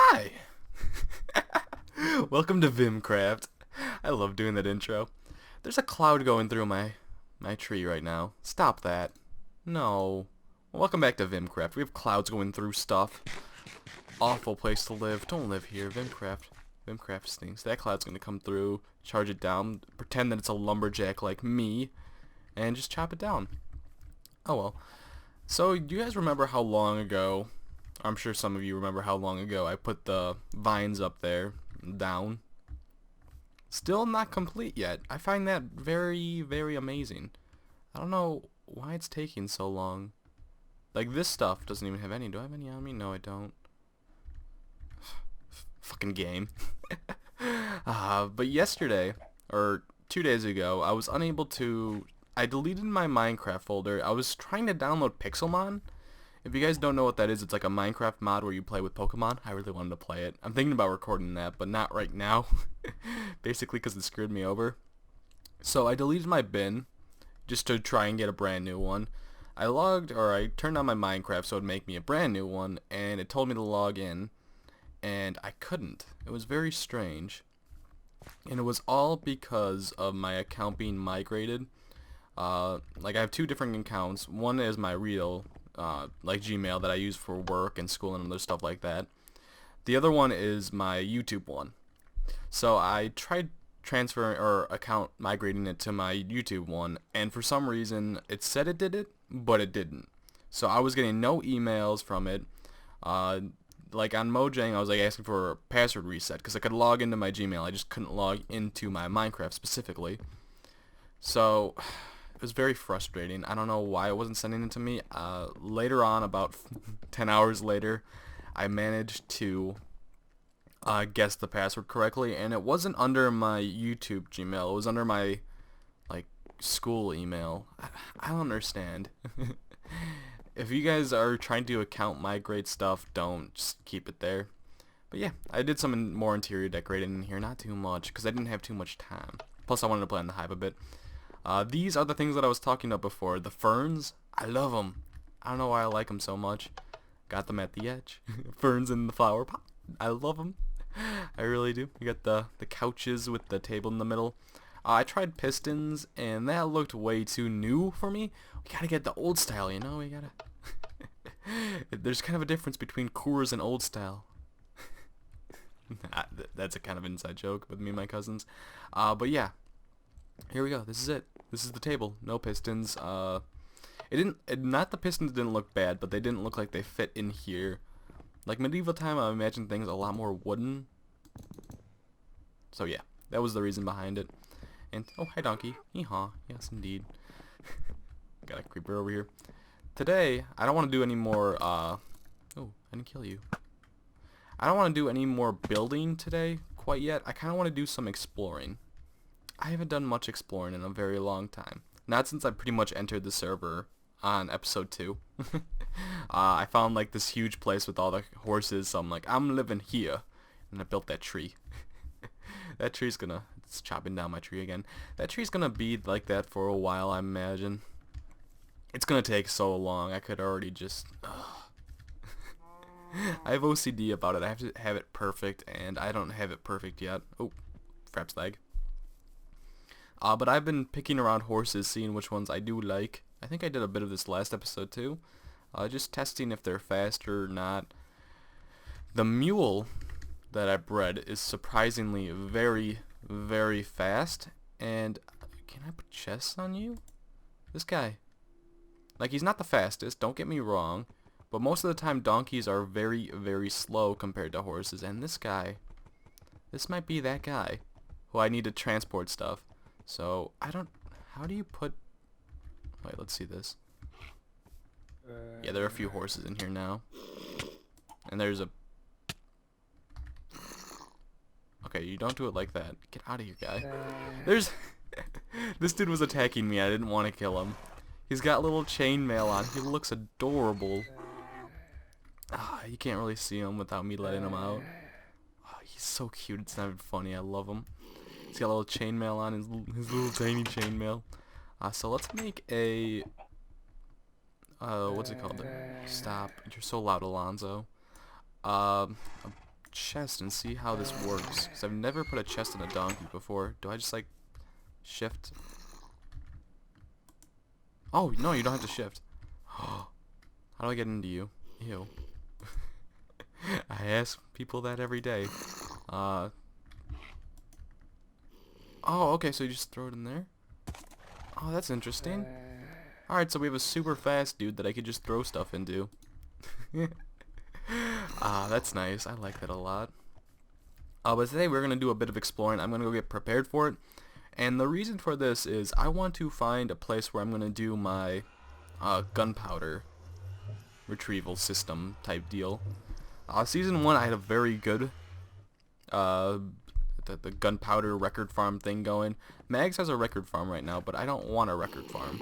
Hi! Welcome to VimCraft. I love doing that intro. There's a cloud going through my tree right now. Stop that. No. Welcome back to VimCraft. We have clouds going through stuff. Awful place to live. Don't live here. VimCraft. VimCraft stinks. That cloud's gonna come through, charge it down, pretend that it's a lumberjack like me, and just chop it down. Oh well. So, do you guys remember how long ago, I'm sure some of you remember how long ago I put the vines up there, down? Still not complete yet. I find that very, very amazing. I don't know why it's taking so long. Like, this stuff doesn't even have any. Do I have any on me? No, I don't. Fucking game. But yesterday, or 2 days ago, I was unable to... I deleted my Minecraft folder. I was trying to download Pixelmon. If you guys don't know what that is, it's like a Minecraft mod where you play with Pokemon. I really wanted to play it. I'm thinking about recording that, but not right now. Basically because it screwed me over. So I deleted my bin just to try and get a brand new one. I turned on my Minecraft so it would make me a brand new one, and it told me to log in, and I couldn't. It was very strange. And it was all because of my account being migrated. Like, I have two different accounts. One is my real, like Gmail that I use for work and school and other stuff like that. The other one is my YouTube one. So I tried transferring or account migrating it to my YouTube one, and for some reason it said it did it, but it didn't. So I was getting no emails from it. Like on Mojang, I was like asking for a password reset because I could log into my Gmail. I just couldn't log into my Minecraft specifically. So it was very frustrating. I don't know why it wasn't sending it to me. Later on, about 10 hours later, I managed to guess the password correctly, and it wasn't under my YouTube Gmail. It was under my, like, school email. I don't understand. If you guys are trying to account migrate stuff, don't. Just keep it there. But yeah, I did some more interior decorating in here. Not too much, because I didn't have too much time. Plus, I wanted to play on the Hive a bit. These are the things that I was talking about before. The ferns, I love them. I don't know why I like them so much. Got them at the edge. Ferns in the flower pot. I love them. I really do. You got the couches with the table in the middle. I tried pistons, and that looked way too new for me. We gotta get the old style, you know? We gotta... There's kind of a difference between Coors and old style. That's a kind of inside joke with me and my cousins. But yeah. Here we go. This is it. This is the table. No pistons. Not the pistons didn't look bad, but they didn't look like they fit in here. Like medieval time, I imagine things a lot more wooden. So yeah, that was the reason behind it. And oh, hi donkey. Hee-haw. Yes, indeed. Got a creeper over here. Today, I don't want to do any more. Oh, I didn't kill you. I don't want to do any more building today quite yet. I kind of want to do some exploring. I haven't done much exploring in a very long time. Not since I pretty much entered the server on episode 2. I found like this huge place with all the horses, so I'm like, I'm living here. And I built that tree. That tree's gonna... It's chopping down my tree again. That tree's gonna be like that for a while, I imagine. It's gonna take so long. I could already just... I have OCD about it. I have to have it perfect, and I don't have it perfect yet. Oh, fraps lag. But I've been picking around horses, seeing which ones I do like. I think I did a bit of this last episode too. Just testing if they're fast or not. The mule that I bred is surprisingly very, very fast. And can I put chests on you? This guy. Like, he's not the fastest, don't get me wrong. But most of the time donkeys are very, very slow compared to horses. And this guy, this might be that guy who I need to transport stuff. So, I don't... How do you put... Wait, let's see this. Yeah, there are a few horses in here now. And there's a... Okay, you don't do it like that. Get out of here, guy. There's... This dude was attacking me. I didn't want to kill him. He's got little chainmail on. He looks adorable. You can't really see him without me letting him out. Oh, he's so cute. It's not even funny. I love him. He's got a little chainmail on, his little tiny chainmail. So let's make a... what's it called? Stop. You're so loud, Alonzo. A chest and see how this works. Because I've never put a chest in a donkey before. Do I just like shift? Oh, no, you don't have to shift. How do I get into you? Ew. I ask people that every day. Oh, okay, so you just throw it in there? Oh, that's interesting. Alright, so we have a super fast dude that I could just throw stuff into. That's nice. I like that a lot. But today we're going to do a bit of exploring. I'm going to go get prepared for it. And the reason for this is I want to find a place where I'm going to do my gunpowder retrieval system type deal. Season 1 I had a very good the gunpowder record farm thing going. Mags has a record farm right now, but I don't want a record farm.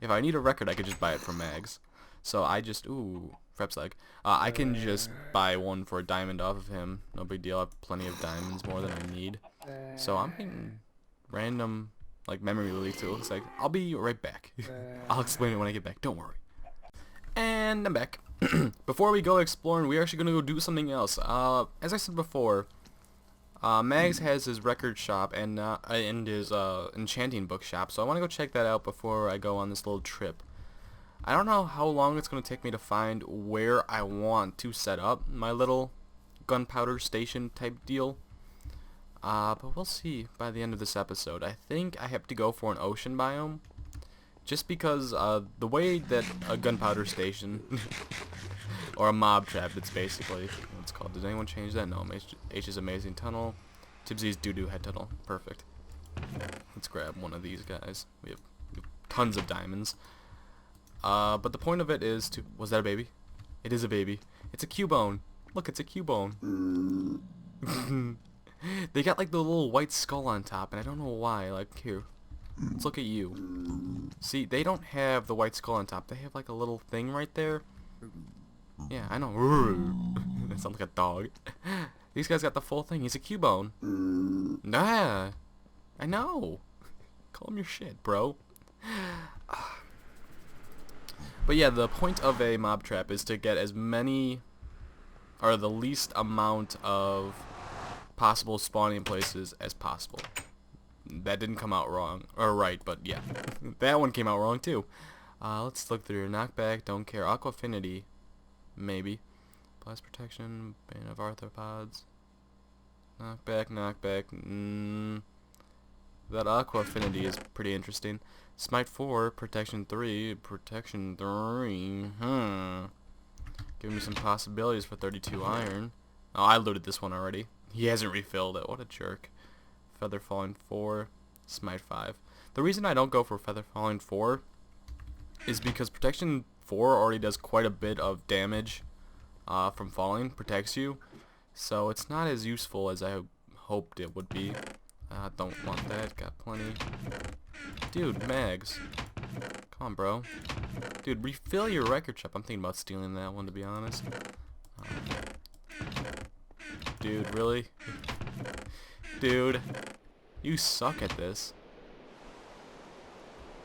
If I need a record, I could just buy it from Mags. So I just, Frep's leg. I can just buy one for a diamond off of him. No big deal. I have plenty of diamonds, more than I need. So I'm getting random, like, memory leaks. It looks like. I'll be right back. I'll explain it when I get back. Don't worry. And I'm back. Before we go exploring, we're actually going to go do something else. As I said before, Mags has his record shop and his enchanting book shop, so I want to go check that out before I go on this little trip. I don't know how long it's going to take me to find where I want to set up my little gunpowder station type deal. But we'll see by the end of this episode. I think I have to go for an ocean biome. Just because the way that a gunpowder station, or a mob trap, it's basically what it's called. Did anyone change that? No, H's Amazing Tunnel. Tibbsy's Doo-Doo Head Tunnel. Perfect. Let's grab one of these guys. We have tons of diamonds. But the point of it is to... Was that a baby? It is a baby. It's a Cubone. Look, it's a Cubone. They got like the little white skull on top, and I don't know why. Like, here. Let's look at you. See, they don't have the white skull on top. They have like a little thing right there. Yeah, I know. That sounds like a dog. These guys got the full thing. He's a Cubone. Nah. I know. Call him your shit, bro. But yeah, the point of a mob trap is to get as many, or the least amount of possible spawning places as possible. That didn't come out wrong, or right, but yeah. That one came out wrong too. Let's look through. Knockback, don't care. Aqua Affinity, maybe. Blast Protection, Bane of Arthropods. Knockback. That Aqua Affinity is pretty interesting. Smite 4, Protection 3, Protection 3, Give me some possibilities for 32 iron. Oh, I looted this one already. He hasn't refilled it. What a jerk. Feather Falling 4, Smite 5. The reason I don't go for Feather Falling 4 is because Protection 4 already does quite a bit of damage from falling, protects you. So it's not as useful as I hoped it would be. Don't want that, got plenty. Dude, Mags. Come on, bro. Dude, refill your record shop. I'm thinking about stealing that one, to be honest. Dude, really? Dude, you suck at this.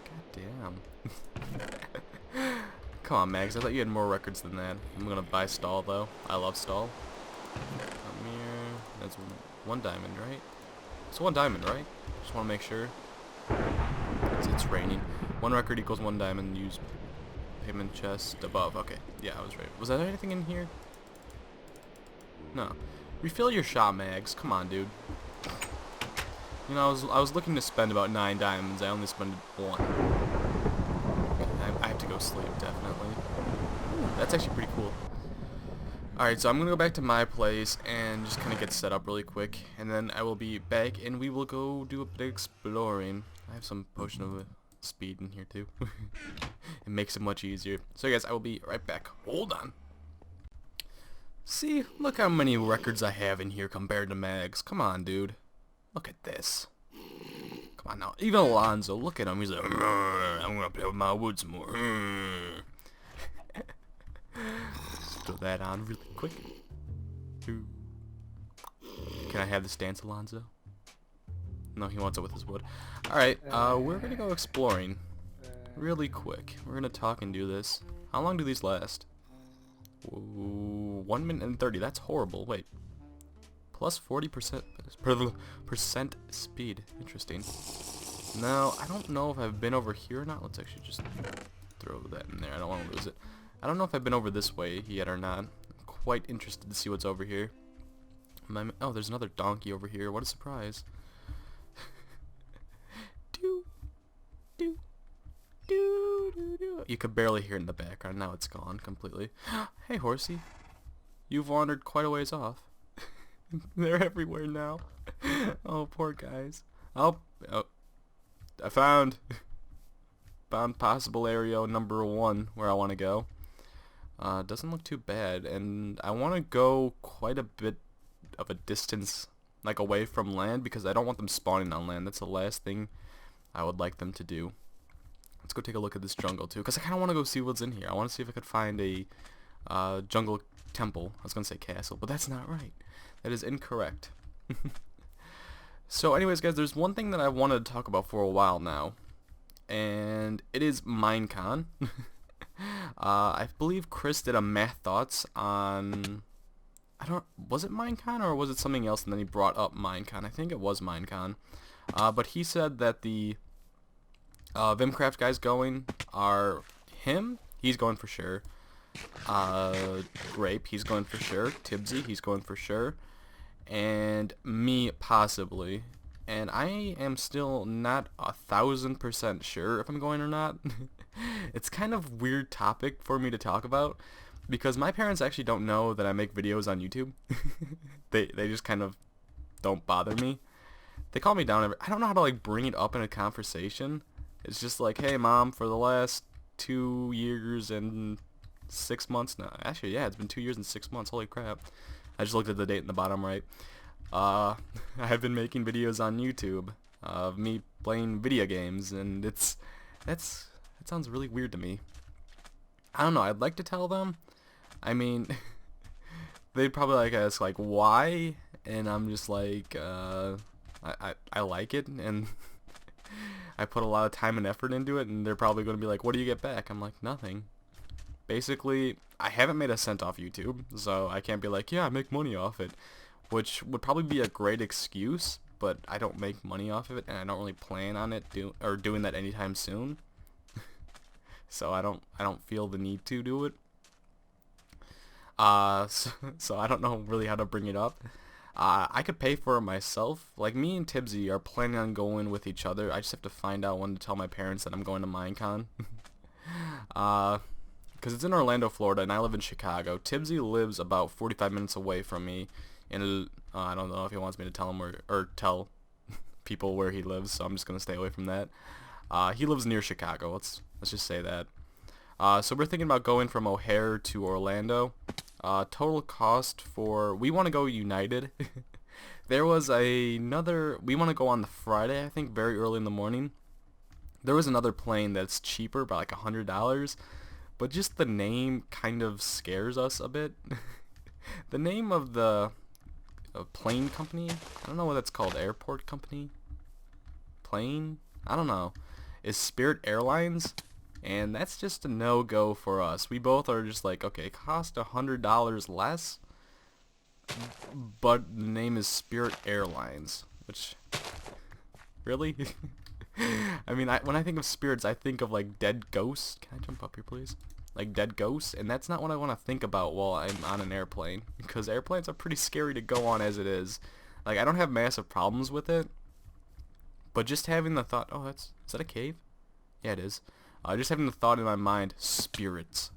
God damn. Come on, Mags. I thought you had more records than that. I'm gonna buy stall, though. I love stall. Come here. That's one diamond, right? It's one diamond, right? Just want to make sure. It's raining. One record equals one diamond. Use payment chest above. Okay. Yeah, I was right. Was there anything in here? No. Refill your shop, Mags. Come on, dude. You know, I was looking to spend about 9 diamonds. I only spent 1. I have to go sleep, definitely. Ooh, that's actually pretty cool. Alright, so I'm going to go back to my place and just kind of get set up really quick. And then I will be back and we will go do a bit of exploring. I have some potion of speed in here too. It makes it much easier. So guys, I will be right back. Hold on. See, look how many records I have in here compared to Mags. Come on, dude. Look at this. Come on now. Even Alonzo, look at him. He's like, I'm going to play with my wood some more. Throw that on really quick. Can I have this dance, Alonzo? No, he wants it with his wood. Alright, we're going to go exploring really quick. We're going to talk and do this. How long do these last? Whoa, 1 minute and 30. That's horrible. Wait. Plus 40% percent speed. Interesting. Now, I don't know if I've been over here or not. Let's actually just throw that in there. I don't want to lose it. I don't know if I've been over this way yet or not. I'm quite interested to see what's over here. Oh, there's another donkey over here. What a surprise. Do, do, do, do, do. You could barely hear it in the background. Now it's gone completely. Hey, horsey. You've wandered quite a ways off. They're everywhere now. Oh, poor guys. Oh, I found possible area number 1 where I want to go. Doesn't look too bad, and I want to go quite a bit of a distance, like away from land, because I don't want them spawning on land. That's the last thing I would like them to do. Let's go take a look at this jungle too, because I kind of want to go see what's in here. I want to see if I could find a jungle temple. I was gonna say castle, but that's not right. That is incorrect. So anyways, guys, there's one thing that I wanted to talk about for a while now, and it is Minecon. I believe Chris did a math thoughts on, was it Minecon or was it something else, and then he brought up Minecon. I think it was Minecon. But he said that the VimCraft guys going are him, he's going for sure. Grape, he's going for sure. Tibsy, he's going for sure. And me, possibly. And I am still not 1,000% sure if I'm going or not. It's kind of weird topic for me to talk about, because my parents actually don't know that I make videos on YouTube. They just kind of don't bother me. They call me down I don't know how to like bring it up in a conversation. It's just like, hey mom, for the last 2 years and 6 months now. Actually, yeah, it's been 2 years and 6 months. Holy crap. I just looked at the date in the bottom right. I have been making videos on YouTube of me playing video games, and that sounds really weird to me. I don't know, I'd like to tell them. I mean, they'd probably like ask like why, and I'm just like I like it, and I put a lot of time and effort into it, and they're probably going to be like, what do you get back? I'm like, nothing. Basically, I haven't made a cent off YouTube, so I can't be like, yeah, I make money off it, which would probably be a great excuse, but I don't make money off of it, and I don't really plan on it doing that anytime soon. So I don't feel the need to do it. So I don't know really how to bring it up. I could pay for it myself. Like, me and Tibsy are planning on going with each other. I just have to find out when to tell my parents that I'm going to Minecon. Because it's in Orlando, Florida, and I live in Chicago. Tibsy lives about 45 minutes away from me, and I don't know if he wants me to tell him or tell people where he lives, so I'm just going to stay away from that. He lives near Chicago. Let's just say that. So we're thinking about going from O'Hare to Orlando. Total cost for, we want to go United. There was we want to go on the Friday, I think, very early in the morning. There was another plane that's cheaper by like $100, but just the name kind of scares us a bit. The name of the plane company, I don't know what that's called, airport company? Plane? I don't know. Is Spirit Airlines, and that's just a no-go for us. We both are just like, okay, it cost $100 less, but the name is Spirit Airlines, which, really? I mean, when I think of spirits, I think of like dead ghosts. Can I jump up here, please? Like dead ghosts, and that's not what I want to think about while I'm on an airplane, because airplanes are pretty scary to go on as it is. Like, I don't have massive problems with it, but just having the thought, oh, is that a cave? Yeah, it is. Just having the thought in my mind, spirit,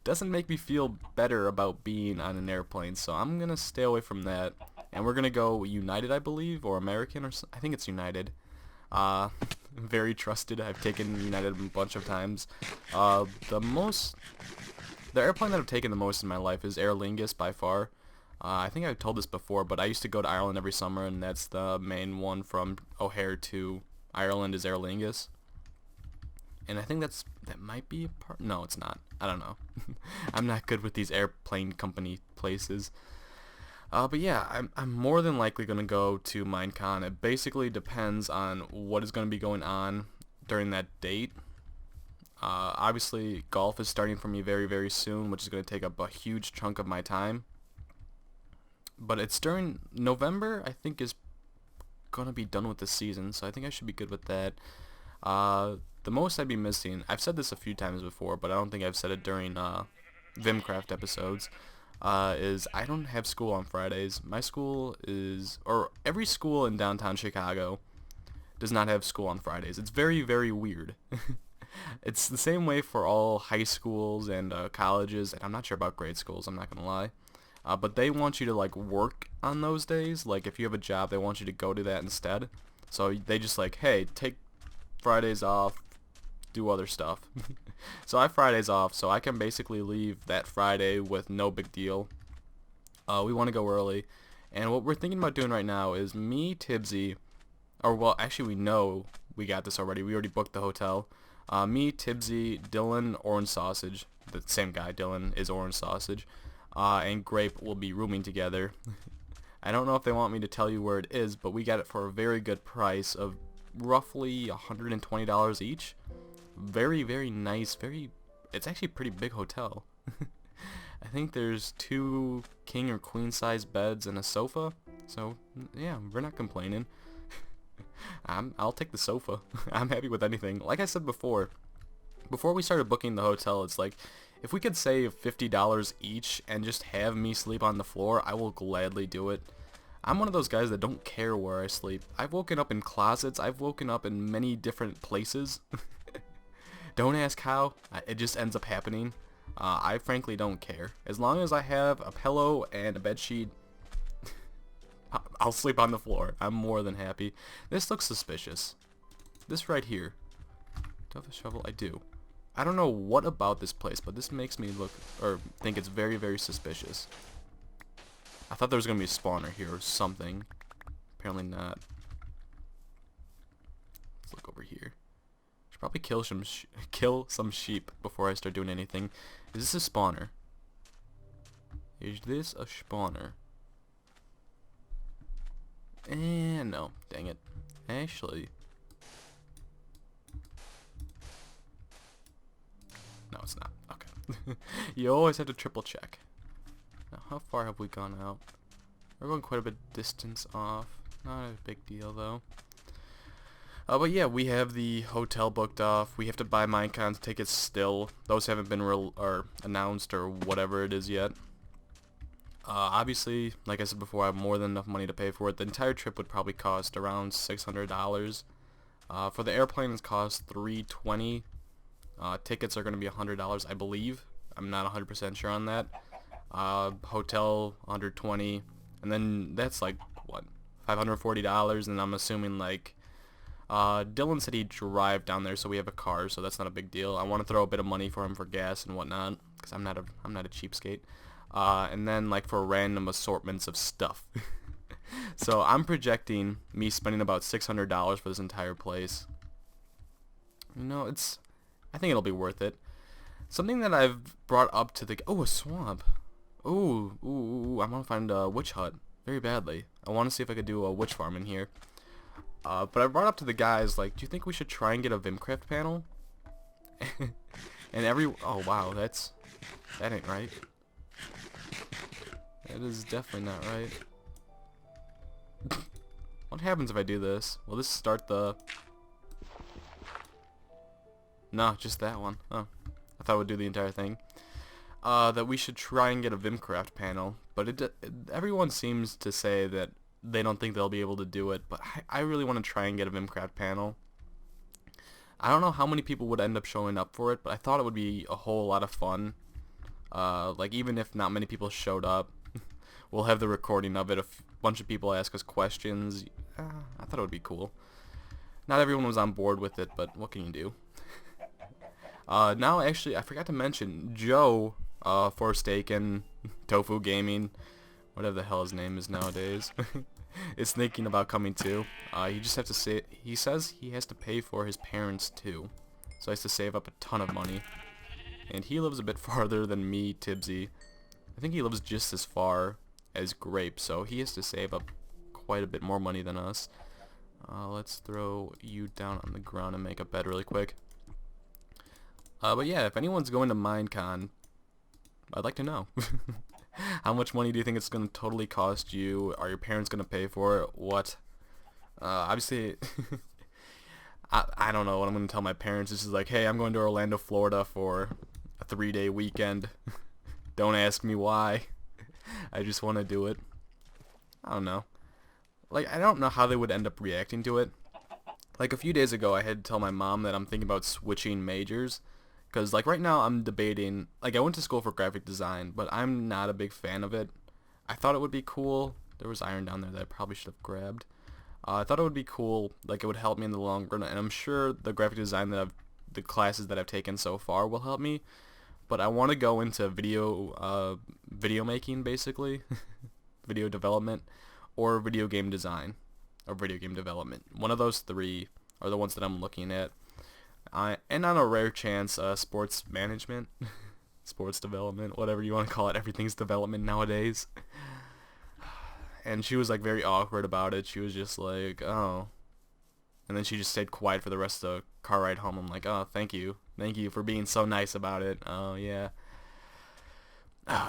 doesn't make me feel better about being on an airplane, so I'm gonna stay away from that. And we're gonna go United, I believe, or American, I think it's United. Very trusted. I've taken United a bunch of times. The airplane that I've taken the most in my life is Aer Lingus by far. I think I've told this before, but I used to go to Ireland every summer, and that's the main one from O'Hare to Ireland is Aer Lingus. And I think that might be a part. No, it's not. I don't know. I'm not good with these airplane company places. But yeah, I'm more than likely going to go to Minecon. It basically depends on what is going to be going on during that date. Obviously, golf is starting for me very, very soon, which is going to take up a huge chunk of my time. But it's during November, I think, is going to be done with the season, so I think I should be good with that. The most I'd be missing, I've said this a few times before, but I don't think I've said it during VimCraft episodes, is I don't have school on Fridays. My school is, or every school in downtown Chicago does not have school on Fridays. It's very, very weird. It's the same way for all high schools and colleges, and I'm not sure about grade schools, I'm not going to lie. But they want you to like work on those days. Like if you have a job, they want you to go to that instead. So they just like, hey, take Fridays off, do other stuff. So I have Fridays off, so I can basically leave that Friday with no big deal. We want to go early, and what we're thinking about doing right now is me, Tibbsy, or well, actually we know we got this already. We already booked the hotel. Me, Tibbsy, Dylan, Orange Sausage, the same guy, Dylan, is Orange Sausage, and Grape will be rooming together. I don't know if they want me to tell you where it is, but we got it for a very good price of roughly $120 each. Very, very nice, it's actually a pretty big hotel. I think there's 2 king or queen size beds and a sofa, so yeah, we're not complaining. I'll take the sofa. I'm happy with anything. Like I said before we started booking the hotel, it's like, if we could save $50 each and just have me sleep on the floor, I will gladly do it. I'm one of those guys that don't care where I sleep. I've woken up in closets. I've woken up in many different places. Don't ask how. It just ends up happening. I frankly don't care. As long as I have a pillow and a bed sheet, I'll sleep on the floor. I'm more than happy. This looks suspicious. This right here. Do I have a shovel? I do. I don't know what about this place, but this makes me look, or think it's very, very suspicious. I thought there was going to be a spawner here or something. Apparently not. Let's look over here. Should probably kill some sheep before I start doing anything. Is this a spawner? Is this a spawner? No. Dang it. Actually. No, it's not. Okay. You always have to triple check. Now, how far have we gone out? We're going quite a bit distance off. Not a big deal, though. But yeah, we have the hotel booked off. We have to buy Minecon tickets still. Those haven't been announced or whatever it is yet. Obviously, like I said before, I have more than enough money to pay for it. The entire trip would probably cost around $600. For the airplane, it's cost $320. Tickets are going to be $100, I believe. I'm not 100% sure on that. Hotel, $120, and then that's like what, $540, and I'm assuming like Dylan said he'd drive down there, so we have a car, so that's not a big deal. I want to throw a bit of money for him for gas and whatnot, because I'm not a cheapskate. And then like for random assortments of stuff. So I'm projecting me spending about $600 for this entire place. You know, I think it'll be worth it. Something that I've brought up to the... Oh, a swamp. Ooh, I want to find a witch hut very badly. I want to see if I could do a witch farm in here. But I brought up to the guys, like, do you think we should try and get a VimCraft panel? And oh, wow, that ain't right. That is definitely not right. What happens if I do this? Will this start the... No, just that one. Oh, I thought it would do the entire thing. That we should try and get a VimCraft panel, but everyone seems to say that they don't think they'll be able to do it, but I really want to try and get a VimCraft panel. I don't know how many people would end up showing up for it, but I thought it would be a whole lot of fun. Like, even if not many people showed up, we'll have the recording of it. A bunch of people ask us questions. I thought it would be cool. Not everyone was on board with it, but what can you do? Now, actually, I forgot to mention Joe, Forsaken, Tofu Gaming, whatever the hell his name is nowadays, is thinking about coming too. You just have to say, he says he has to pay for his parents too, so he has to save up a ton of money. And he lives a bit farther than me, Tibbsy. I think he lives just as far as Grape, so he has to save up quite a bit more money than us. Let's throw you down on the ground and make a bed really quick. But yeah, if anyone's going to Minecon, I'd like to know. How much money do you think it's going to totally cost you? Are your parents going to pay for it? What? Obviously, I don't know what I'm going to tell my parents. This is like, hey, I'm going to Orlando, Florida for a 3-day weekend. Don't ask me why. I just want to do it. I don't know. Like, I don't know how they would end up reacting to it. Like, a few days ago, I had to tell my mom that I'm thinking about switching majors. Because, like, right now, I'm debating... Like, I went to school for graphic design, but I'm not a big fan of it. I thought it would be cool. There was iron down there that I probably should have grabbed. I thought it would be cool. Like, it would help me in the long run. And I'm sure the graphic design the classes that I've taken so far will help me. But I want to go into video making, basically. Video development. Or video game design. Or video game development. One of those three are the ones that I'm looking at. And on a rare chance, sports management, sports development, whatever you want to call it. Everything's development nowadays. And she was like very awkward about it. She was just like, oh. And then she just stayed quiet for the rest of the car ride home. I'm like, oh, thank you. Thank you for being so nice about it. Oh, yeah.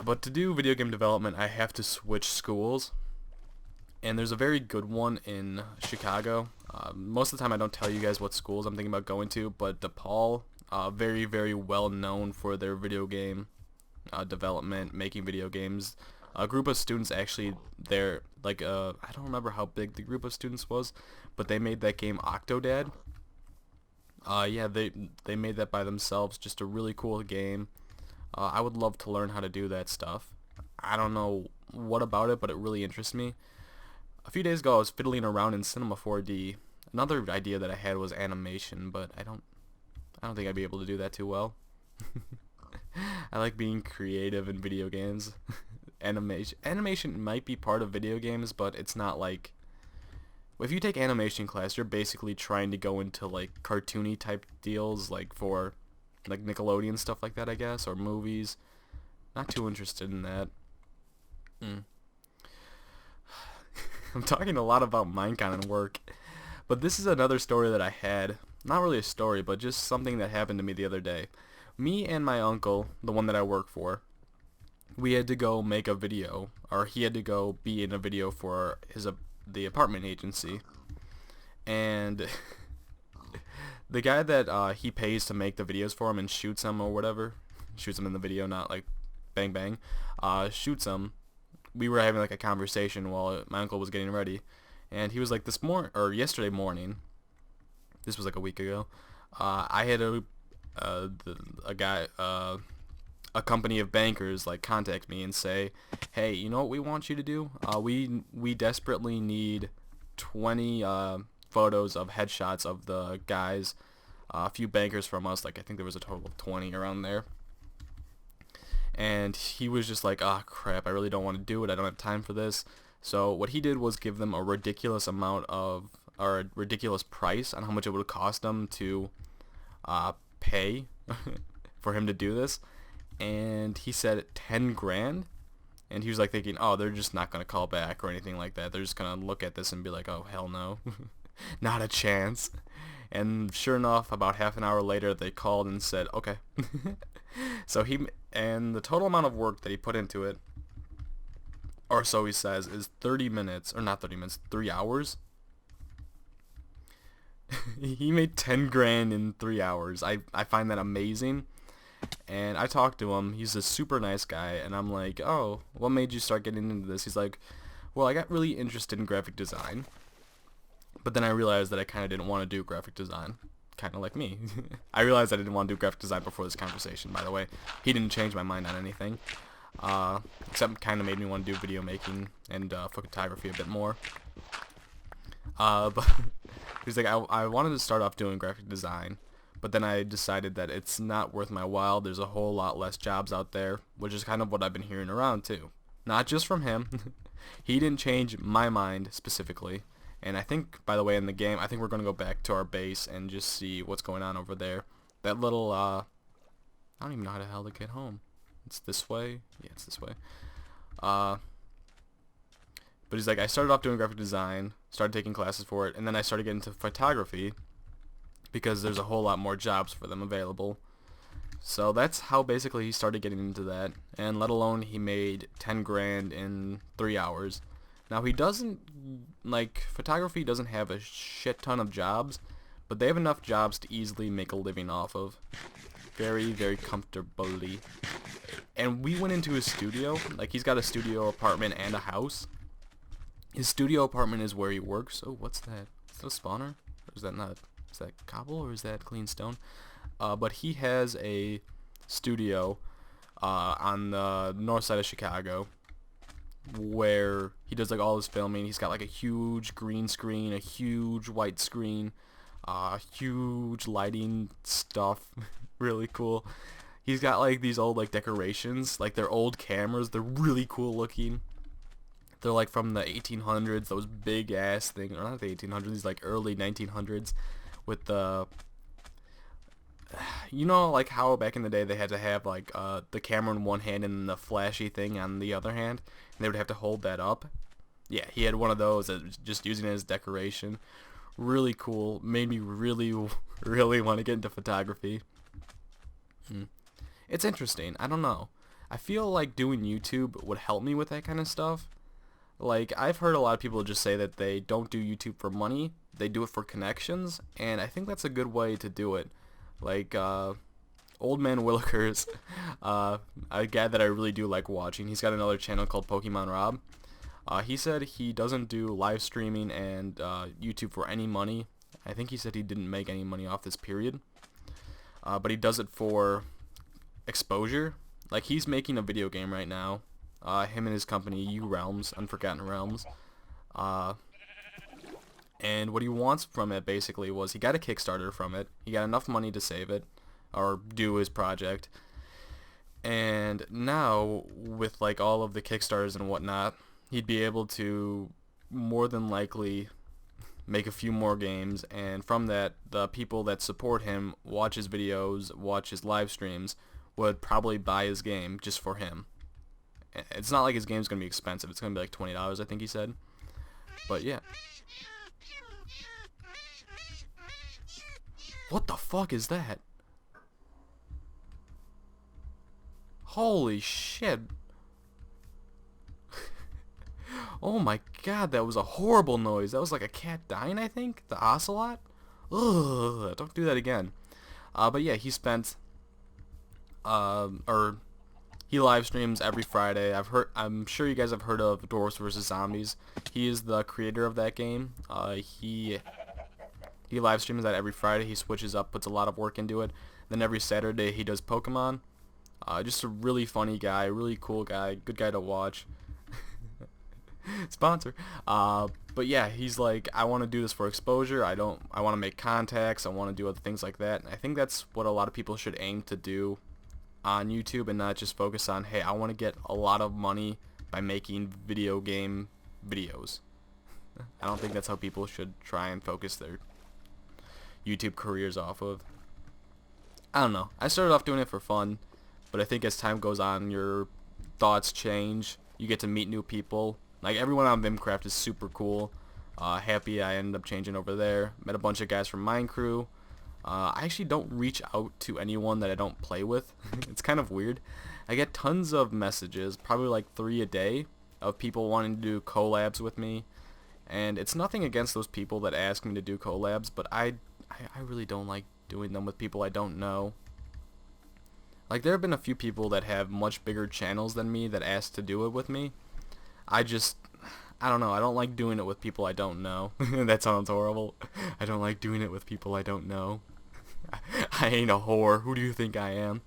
But to do video game development, I have to switch schools. And there's a very good one in Chicago. Most of the time I don't tell you guys what schools I'm thinking about going to, but DePaul, very, very well known for their video game development, making video games. A group of students actually there, like, I don't remember how big the group of students was, but they made that game Octodad. Yeah, they made that by themselves, just a really cool game. I would love to learn how to do that stuff. I don't know what about it, but it really interests me. A few days ago, I was fiddling around in Cinema 4D. Another idea that I had was animation, but I don't think I'd be able to do that too well. I like being creative in video games. Animation might be part of video games, but it's not like... If you take animation class, you're basically trying to go into like cartoony type deals, like for like Nickelodeon stuff like that, I guess, or movies. Not too interested in that. I'm talking a lot about Minecon and work, but this is another story that I had. Not really a story, but just something that happened to me the other day. Me and my uncle, the one that I work for, we had to go make a video, or he had to go be in a video for the apartment agency, and the guy that he pays to make the videos for him and shoots them or whatever, shoots them in the video, not like bang bang, shoots them. We were having like a conversation while my uncle was getting ready, and he was like, yesterday morning, this was like a week ago, I had a company of bankers like contact me and say, hey, you know what we want you to do? We desperately need 20 photos of headshots of the guys, a few bankers from us, like I think there was a total of 20 around there. And he was just like, ah, crap, I really don't want to do it. I don't have time for this. So what he did was give them a ridiculous or a ridiculous price on how much it would cost them to pay for him to do this. And he said 10 grand. And he was like thinking, oh, they're just not going to call back or anything like that. They're just going to look at this and be like, oh, hell no. Not a chance. And sure enough, about half an hour later, they called and said, okay. So and the total amount of work that he put into it, or so he says, is 30 minutes, or not 30 minutes, 3 hours. He made 10 grand in 3 hours. I find that amazing. And I talked to him. He's a super nice guy. And I'm like, oh, what made you start getting into this? He's like, well, I got really interested in graphic design. But then I realized that I kind of didn't want to do graphic design. Kind of like me. I realized I didn't want to do graphic design before this conversation, by the way. He didn't change my mind on anything. Except kind of made me want to do video making and photography a bit more. But he's like, I wanted to start off doing graphic design. But then I decided that it's not worth my while. There's a whole lot less jobs out there, which is kind of what I've been hearing around too. Not just from him. He didn't change my mind specifically. And I think, by the way, in the game, I think we're going to go back to our base and just see what's going on over there. That little, I don't even know how the hell to get home. It's this way? Yeah, it's this way. But he's like, I started off doing graphic design, started taking classes for it, and then I started getting into photography because there's a whole lot more jobs for them available. So that's how basically he started getting into that, and let alone he made 10 grand in 3 hours. Now he doesn't, like, photography doesn't have a shit ton of jobs, but they have enough jobs to easily make a living off of. Very, very comfortably. And we went into his studio, like he's got a studio apartment and a house. His studio apartment is where he works. Oh, what's that? Is that a spawner? Or is that not? Is that cobble or is that clean stone? But he has a studio on the north side of Chicago where he does like all his filming. He's got like a huge green screen, a huge white screen, huge lighting stuff. Really cool. He's got like these old like decorations, like they're old cameras. They're really cool looking. They're like from the 1800s, those big ass things, or not the 1800s, these like early 1900s with the, you know, like how back in the day they had to have like the camera in one hand and the flashy thing on the other hand, and they would have to hold that up. Yeah, he had one of those that was just using it as decoration. Really cool. Made me really, really want to get into photography. It's interesting. I don't know. I feel like doing YouTube would help me with that kind of stuff. Like, I've heard a lot of people just say that they don't do YouTube for money, they do it for connections, and I think that's a good way to do it. Like, Old Man Willikers, a guy that I really do like watching, he's got another channel called Pokemon Rob. He said he doesn't do live streaming and YouTube for any money. I think he said he didn't make any money off this period. But he does it for exposure. Like, he's making a video game right now. Him and his company, U-Realms, Unforgotten Realms. And what he wants from it, basically, was he got a Kickstarter from it. He got enough money to save it, or do his project. And now, with, like, all of the Kickstarters and whatnot, he'd be able to, more than likely, make a few more games. And from that, the people that support him, watch his videos, watch his live streams, would probably buy his game just for him. It's not like his game's going to be expensive. It's going to be like $20, I think he said. But yeah. What the fuck is that? Holy shit. Oh my god, that was a horrible noise. That was like a cat dying, I think? The ocelot? Ugh, don't do that again. But yeah, he spent... he live streams every Friday. I'm sure you guys have heard of Dwarves vs Zombies. He is the creator of that game. He live streams that every Friday. He switches up, puts a lot of work into it. Then every Saturday he does Pokemon. Just a really funny guy, really cool guy, good guy to watch. Sponsor. But yeah, he's like, I want to do this for exposure. I want to make contacts. I want to do other things like that. And I think that's what a lot of people should aim to do on YouTube, and not just focus on, hey, I want to get a lot of money by making video game videos. I don't think that's how people should try and focus their YouTube careers off of. I don't know. I started off doing it for fun, but I think as time goes on, your thoughts change. You get to meet new people. Like, everyone on VimCraft is super cool. Happy I ended up changing over there. Met a bunch of guys from Minecraft. I actually don't reach out to anyone that I don't play with. It's kind of weird. I get tons of messages, probably like 3 a day, of people wanting to do collabs with me. And it's nothing against those people that ask me to do collabs, but I really don't like doing them with people I don't know. Like, there have been a few people that have much bigger channels than me that asked to do it with me. I don't know. I don't like doing it with people I don't know. That sounds horrible. I don't like doing it with people I don't know. I ain't a whore. Who do you think I am?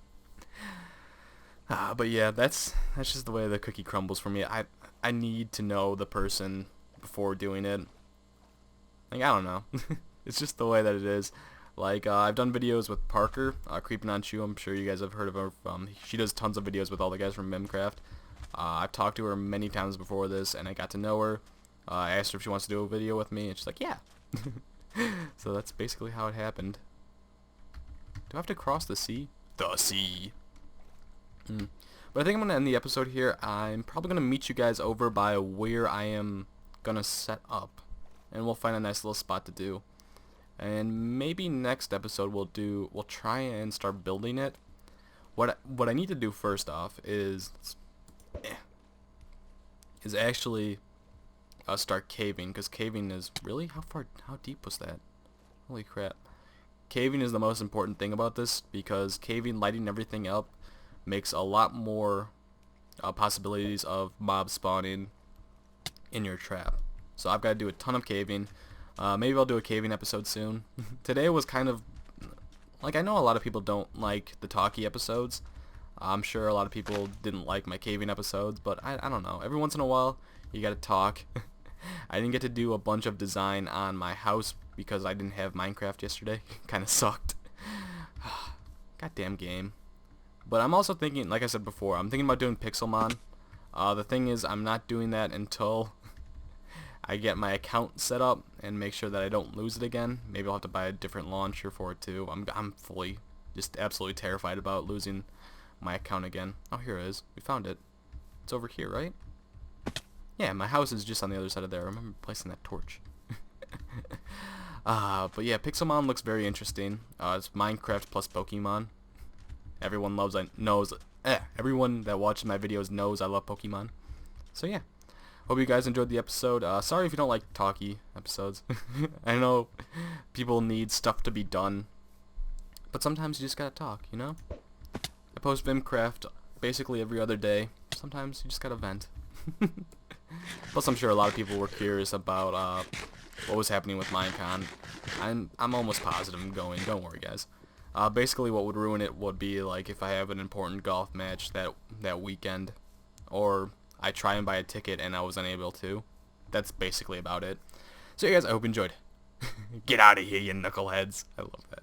But yeah, that's just the way the cookie crumbles for me. I need to know the person before doing it. Like, I don't know. It's just the way that it is. Like, I've done videos with Parker, Creeping on Chew. I'm sure you guys have heard of her. She does tons of videos with all the guys from VimCraft. I've talked to her many times before this, and I got to know her. I asked her if she wants to do a video with me, and she's like, yeah. So that's basically how it happened. Do I have to cross the sea? The sea. But I think I'm going to end the episode here. I'm probably going to meet you guys over by where I am going to set up. And we'll find a nice little spot to do. And maybe next episode we'll try and start building it. what I need to do first off is actually start caving, because caving is really how deep was that? Holy crap. Caving is the most important thing about this, because caving, lighting everything up, makes a lot more possibilities of mobs spawning in your trap. So I've got to do a ton of caving. Maybe I'll do a caving episode soon. Today was kind of like, I know a lot of people don't like the talky episodes. I'm sure a lot of people didn't like my caving episodes, but I don't know. Every once in a while, you gotta talk. I didn't get to do a bunch of design on my house because I didn't have Minecraft yesterday. Kind of sucked. Goddamn game. But I'm also thinking, like I said before, I'm thinking about doing Pixelmon. The thing is, I'm not doing that until I get my account set up and make sure that I don't lose it again. Maybe I'll have to buy a different launcher for it too. I'm fully, just absolutely terrified about losing my account again. Oh, here it is. We found it. It's over here, right? Yeah, my house is just on the other side of there. I remember placing that torch. But yeah, Pixelmon looks very interesting. It's Minecraft plus Pokemon. Everyone everyone that watches my videos knows I love Pokemon. So yeah, hope you guys enjoyed the episode. Sorry if you don't like talky episodes. I know people need stuff to be done, but sometimes you just gotta talk, you know? I post VimCraft basically every other day. Sometimes you just gotta vent. Plus, I'm sure a lot of people were curious about what was happening with Minecon. I'm almost positive I'm going. Don't worry, guys. Basically, what would ruin it would be like if I have an important golf match that weekend, or I try and buy a ticket and I was unable to. That's basically about it. So, yeah, guys, I hope you enjoyed. Get out of here, you knuckleheads. I love that.